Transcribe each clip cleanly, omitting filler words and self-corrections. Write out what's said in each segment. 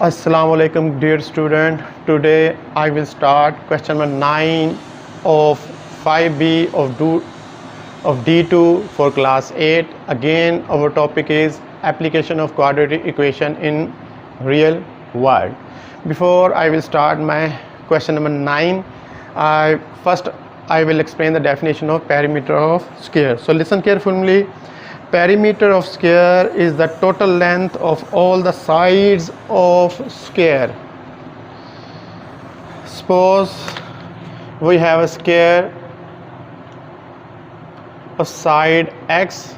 Assalamu alaikum dear student. Today I will start question number 9 of 5B of D2 for class 8. Again our topic is application of quadratic equation in real world. Before I will start my question number 9, I will explain the definition of perimeter of square. So listen carefully. Perimeter of square is the total length of all the sides of square. Suppose we have a square of side x.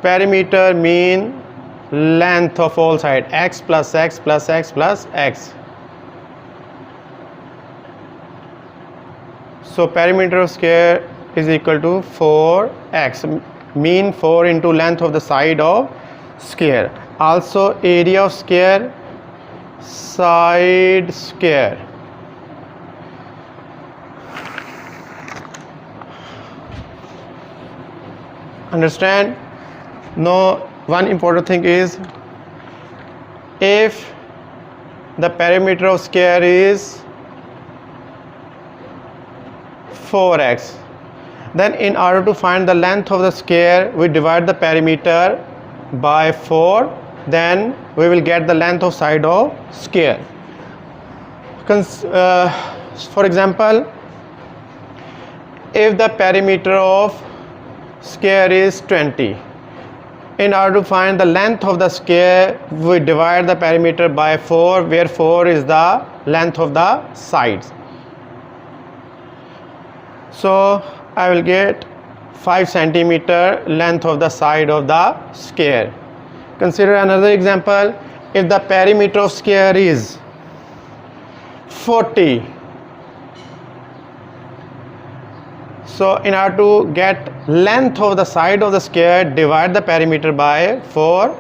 Perimeter mean length of all sides, x plus x plus x plus x. So perimeter of square is equal to 4x, mean 4 into length of the side of square. Also area of square, side square. Understand? Now one important thing is, if the perimeter of square is 4x, then in order to find the length of the square we divide the perimeter by 4, then we will get the length of side of square. For example, if the perimeter of square is 20, in order to find the length of the square we divide the perimeter by 4, where 4 is the length of the sides. So I will get 5 centimeter length of the side of the square. Consider another example. If the perimeter of square is 40, so in order to get length of the side of the square, divide the perimeter by 4,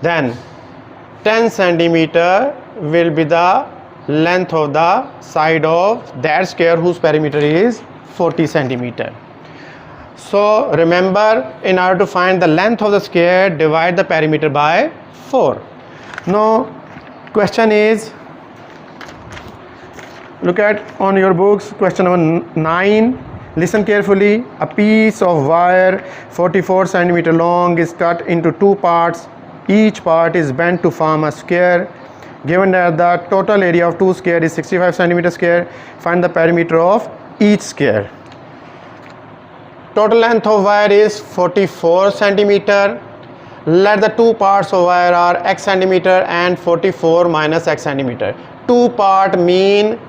then 10 centimeter will be the length of the side of that square whose perimeter is 40 centimeter. So remember, in order to find the length of the square, divide the perimeter by 4. Now question is, look at on your books, question number 9. Listen carefully. A piece of wire 44 centimeter long is cut into 2 parts. Each part is bent to form a square. Given that the total area of 2 square is 65 centimeter square, find the perimeter of each square. Total length of wire is 44 centimeter. Let the 2 parts of wire are x centimeter and 44 minus x centimeter. 2 part mean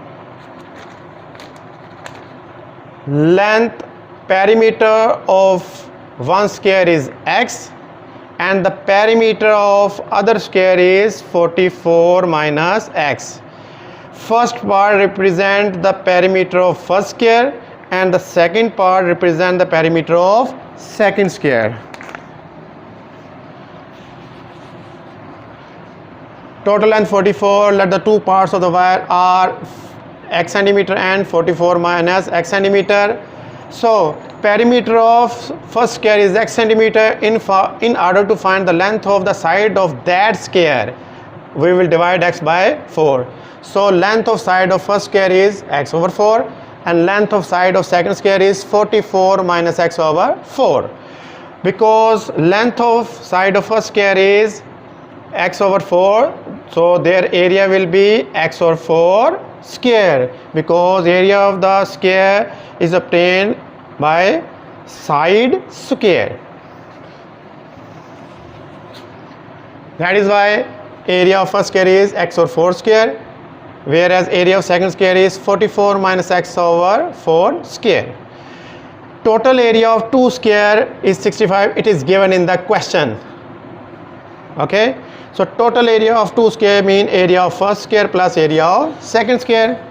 length, perimeter of one square is x and the perimeter of other square is 44 minus x. First part represent the perimeter of first square and the second part represent the perimeter of second square. Total length 44, let the 2 parts of the wire are x centimeter and 44 minus x centimeter. So perimeter of first square is x centimeter. In order to find the length of the side of that square, we will divide x by 4. So length of side of first square is x over 4 and length of side of second square is 44 minus x over 4. Because length of side of first square is x over 4, so their area will be x over 4 square, because area of the square is obtained by side square. That is why area of first square is x over 4 square, whereas area of second square is 44 minus x over 4 square. Total area of 2 square is 65. It is given in the question. Okay, so total area of 2 square mean area of first square plus area of second square.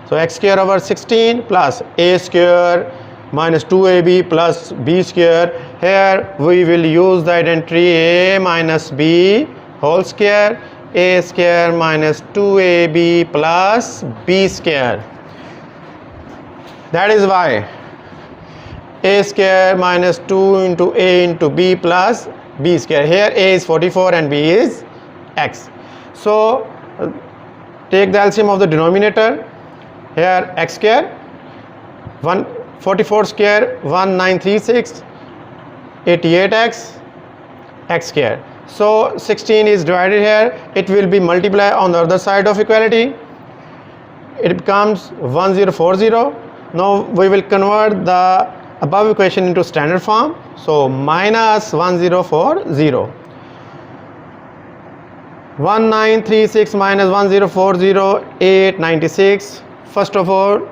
So x square over 16 plus a square minus 2ab plus b square. Here we will use the identity a minus b whole square, a square minus 2ab plus b square. That is why a square minus 2 into a into b plus b square. Here a is 44 and b is x. So take the LCM of the denominator. Here x square 144 square 1936 88x x square. So 16 is divided here, it will be multiplied on the other side of equality, it becomes 1040. Now we will convert the above equation into standard form. So minus 1040, 1936 minus 1040, 896. First of all,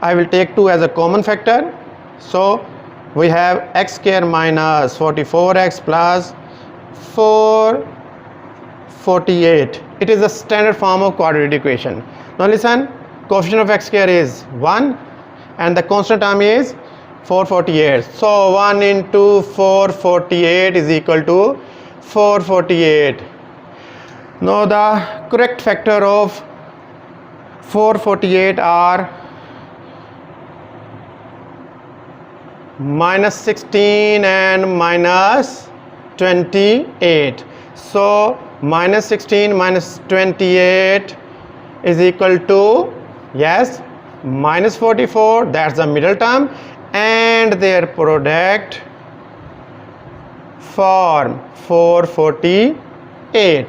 I will take 2 as a common factor. So we have x square minus 44x plus 448. It is the standard form of quadratic equation. Now listen, coefficient of x square is 1 and the constant term is 448. So 1 into 448 is equal to 448. Now the correct factor of 448 are minus 16 and minus 28. So minus 16 minus 28 is equal to, yes, minus 44, that's the middle term, and their product form 448.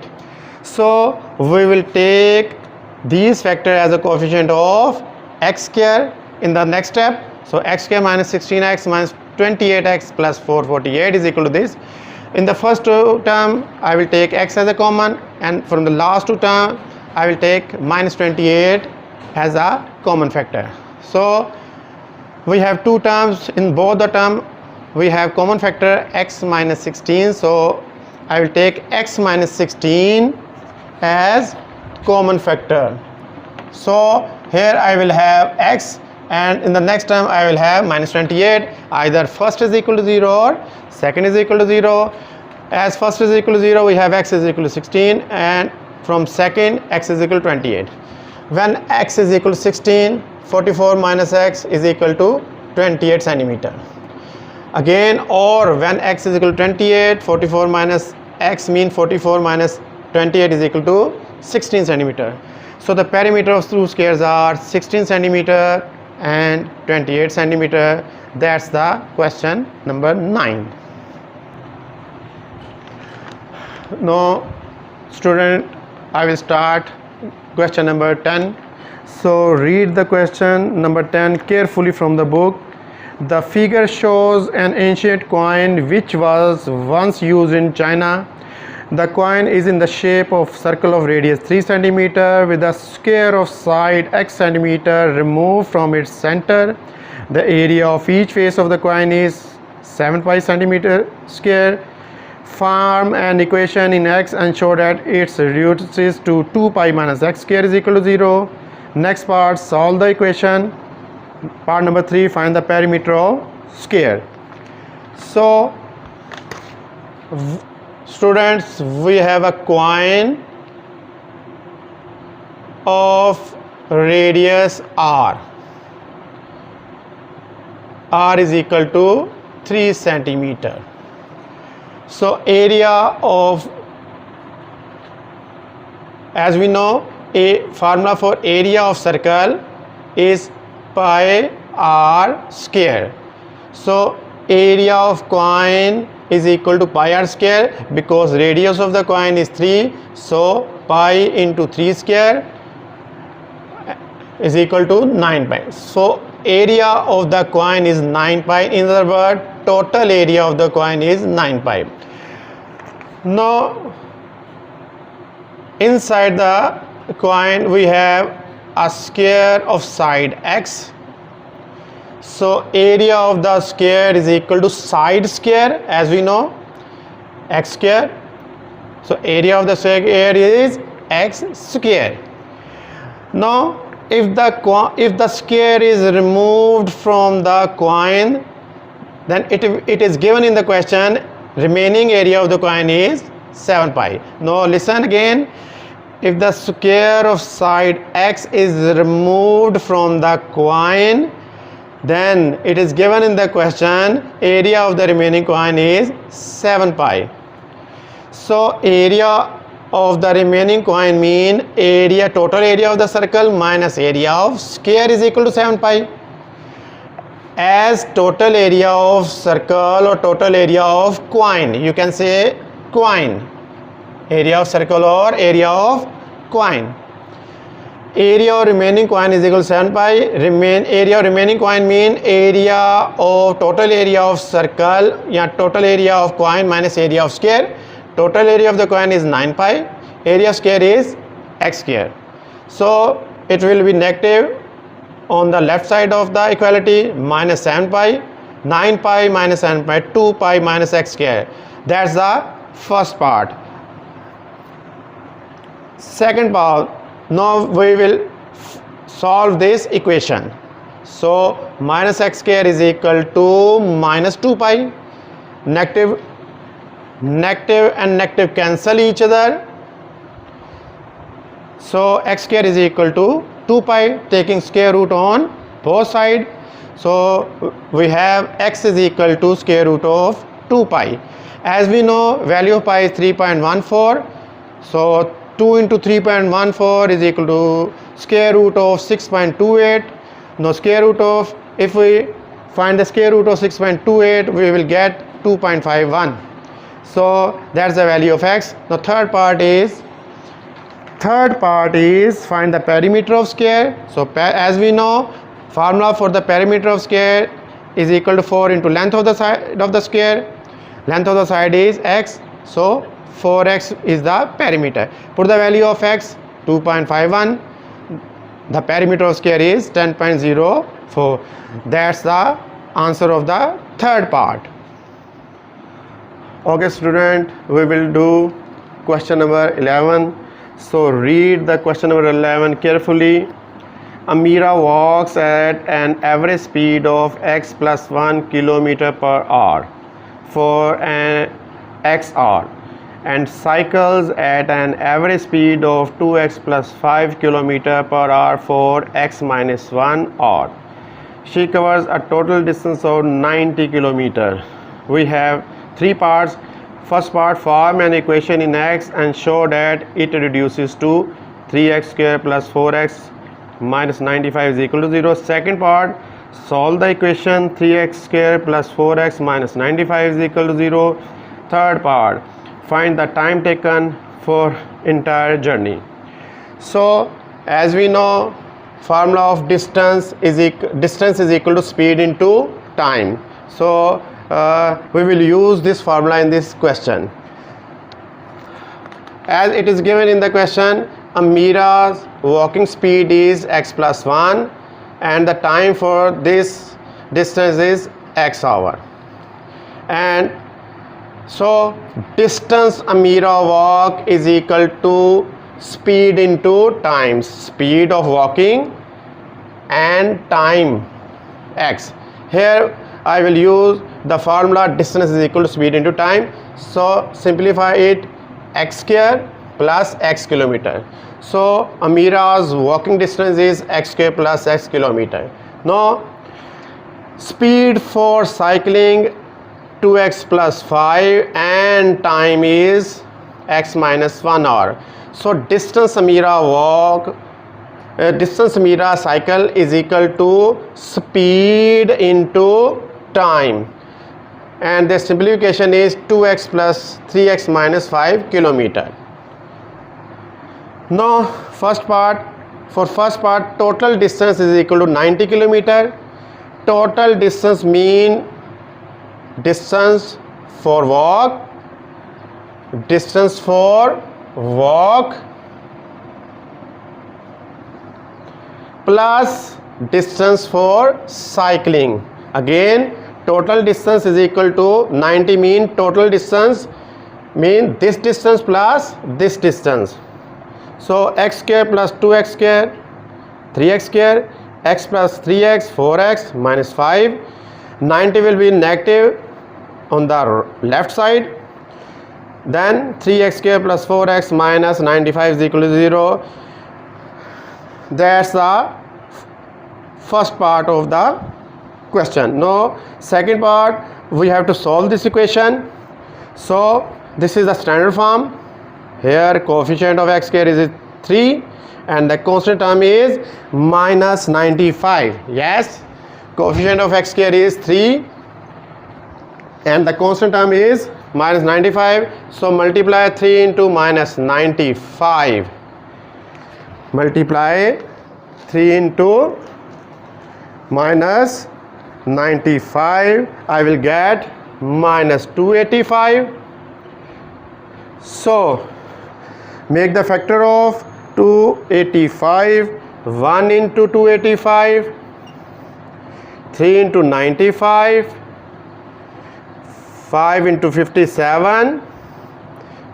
So we will take these factors as a coefficient of x square in the next step. So x square minus 16x minus 28x plus 448 is equal to this. In the first term I will take x as a common, and from the last two terms I will take minus 28 as a common factor. So we have two terms, in both the term we have common factor x minus 16. So I will take x minus 16 as common factor. So here I will have x, and in the next term I will have minus 28. Either first is equal to 0 or second is equal to 0. As first is equal to 0, we have x is equal to 16, and from second x is equal to 28. When x is equal to 16, 44 minus x is equal to 28 centimeter. Again, or when x is equal to 28, 44 minus x means 44 minus 28 is equal to 16 centimeter. So the perimeter of two squares are 16 centimeter and 28 centimeter. That's the question number 9. Now student, I will start question number 10. So read the question number 10 carefully from the book. The figure shows an ancient coin which was once used in China. The coin is in the shape of circle of radius 3 centimeter with a square of side x centimeter removed from its center. The area of each face of the coin is 7 pi centimeter square. Form an equation in x and show that it reduces to 2 pi minus x square is equal to 0. Next part, solve the equation. Part number 3, find the perimeter of square. So students, we have a coin of radius r. R is equal to 3 centimeter. So area of, as we know, a formula for area of circle is pi r square. So area of coin is equal to pi r square because radius of the coin is 3. So pi into 3 square is equal to 9 pi. So area of the coin is 9 pi. In other words, total area of the coin is 9 pi. Now inside the coin we have a square of side x. So area of the square is equal to side square, as we know, x square. So area of the square is x square. Now if the square is removed from the coin, then it is given in the question remaining area of the coin is 7 pi. Now listen again. If the square of side x is removed from the coin, then it is given in the question area of the remaining coin is 7 pi. So area of the remaining coin mean area, total area of the circle minus area of square is equal to 7 pi. As total area of circle or total area of coin, you can say coin, area of circle or area of coin. Area of remaining coin is equal to 7 pi. Area of remaining coin mean area of total area of circle, total area of coin minus area of square. Total area of the coin is 9 pi. Area square is x square. So it will be negative on the left side of the equality, minus 7 pi, 9 pi minus 7 pi, 2 pi minus x square. That's the first part. Second part, now we will solve this equation. So minus x square is equal to minus 2 pi. Negative and negative cancel each other. So x square is equal to 2 pi, taking square root on both sides. So we have x is equal to square root of 2 pi. As we know, value of pi is 3.14. So 2 into 3.14 is equal to square root of 6.28. Now square root of, if we find the square root of 6.28, we will get 2.51. So that's the value of x. Now third part is find the perimeter of square. So as we know, formula for the perimeter of square is equal to 4 into length of the side of the square. Length of the side is x, so 4x is the perimeter. Put the value of x, 2.51. The perimeter of square is 10.04. That's the answer of the third part. Okay student, we will do question number 11. So read the question number 11 carefully. Amira walks at an average speed of x plus 1 kilometer per hour for an x hour and cycles at an average speed of 2x plus 5 kilometer per hour for x minus 1 hour. She covers a total distance of 90 kilometer. We have three parts. First part, form an equation in x and show that it reduces to 3x square plus 4x minus 95 is equal to 0. Second part, solve the equation 3x square plus 4x minus 95 is equal to 0. Third part, find the time taken for entire journey. So as we know, formula of distance is equal to speed into time. So we will use this formula in this question. As it is given in the question, Amira's walking speed is x plus 1 and the time for this distance is x hour. And so distance Amira walk is equal to speed into time, speed of walking and time x. Here I will use the formula distance is equal to speed into time. So simplify it, x square plus x kilometer. So Amira's walking distance is x square plus x kilometer. Now speed for cycling 2x plus 5 and time is x minus 1 hour. So distance Amira walk, distance Amira cycle is equal to speed into time, and the simplification is 2x plus 3x minus 5 kilometer. Now first part, total distance is equal to 90 kilometer. Total distance mean distance for walk plus distance for cycling. Again, total distance is equal to 90 mean total distance mean this distance plus this distance. So x square plus 2x square 3x square, x plus 3x 4x minus 5. 90 will be negative on the left side. Then 3x square plus 4x minus 95 is equal to 0. That's the first part of the question. Now second part, we have to solve this equation. So this is the standard form. Here coefficient of x square is 3 and the constant term is minus 95. Yes, coefficient of x square is 3 and the constant term is minus 95. So multiply 3 into minus 95. Multiply 3 into minus 95. I will get minus 285. So make the factor of 285. 1 into 285, 3 into 95, 5 into 57,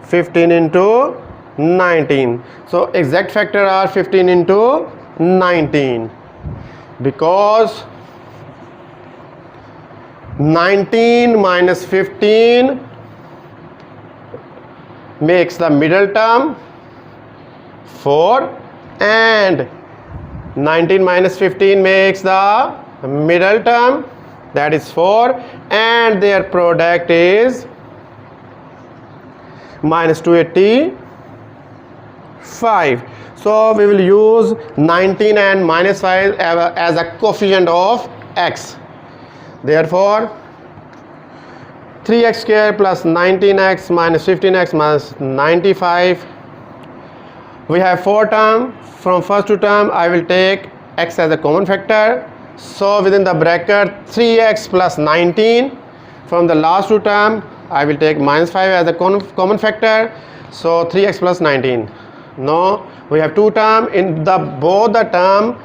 15 into 19. So exact factor are 15 into 19 because 19 minus 15 makes the middle term 4 and 19 minus 15 makes the middle term, that is 4, and their product is minus 285. So we will use 19 and minus 5 as a coefficient of x. Therefore 3x square plus 19x minus 15x minus 95. We have 4 terms. From first to term I will take x as a common factor. So within the bracket 3x plus 19. From the last two term I will take minus 5 as a common factor. So 3x plus 19. No, we have 2 terms. In the both the term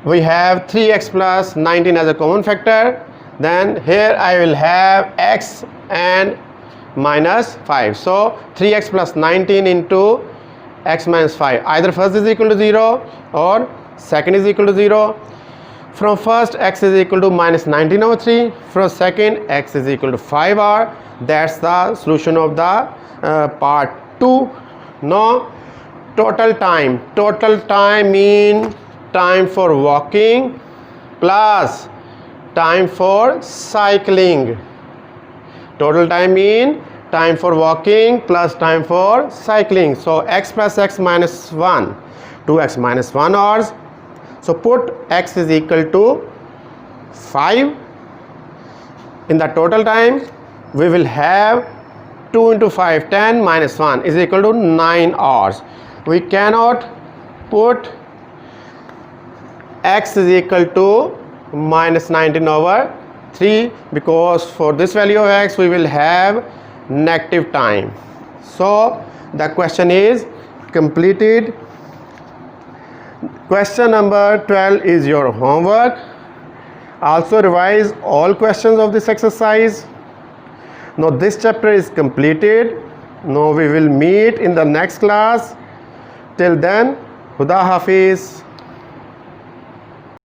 we have 3x plus 19 as a common factor. Then here I will have x and minus 5. So 3x plus 19 into x minus 5. Either first is equal to 0 or second is equal to 0. From first x is equal to minus 19 over 3. From second x is equal to 5r. That's the solution of the part 2. Now total time. Total time mean time for walking plus time for cycling. Total time mean time for walking plus time for cycling. So x plus x minus 1, 2x minus 1 hours. So put x is equal to 5. In the total time we will have 2 into 5, 10 minus 1 is equal to 9 hours. We cannot put x is equal to minus 19 over 3 because for this value of x we will have negative time. So the question is completed. Question number 12 is your homework. Also revise all questions of this exercise. Now this chapter is completed. Now we will meet in the next class. Till then, Khuda Hafiz.